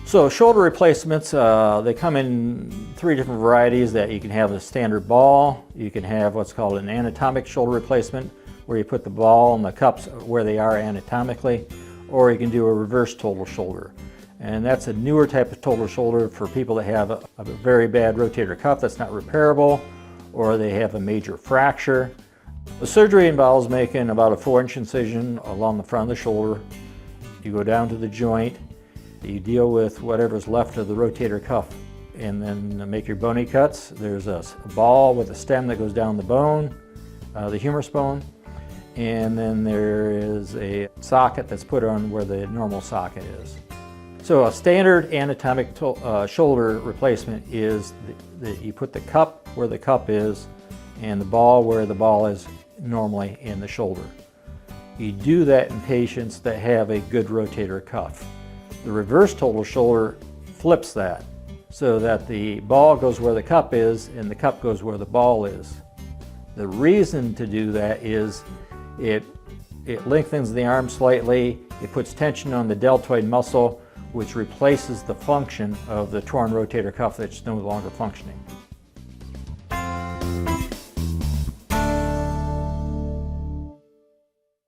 So shoulder replacements, they come in three different varieties. That you can have a standard ball, you can have what's called an anatomic shoulder replacement, where you put the ball and the cups where they are anatomically, or you can do a reverse total shoulder. And that's a newer type of total shoulder for people that have a very bad rotator cuff that's not repairable, or they have a major fracture. The surgery involves making about a 4-inch incision along the front of the shoulder. You go down to the joint, you deal with whatever's left of the rotator cuff, and then make your bony cuts. There's a ball with a stem that goes down the bone, the humerus bone, and then there is a socket that's put on where the normal socket is. So a standard anatomic shoulder replacement is that you put the cup where the cup is and the ball where the ball is normally in the shoulder. You do that in patients that have a good rotator cuff. The reverse total shoulder flips that so that the ball goes where the cup is and the cup goes where the ball is. The reason to do that is it lengthens the arm slightly, it puts tension on the deltoid muscle, which replaces the function of the torn rotator cuff that's no longer functioning.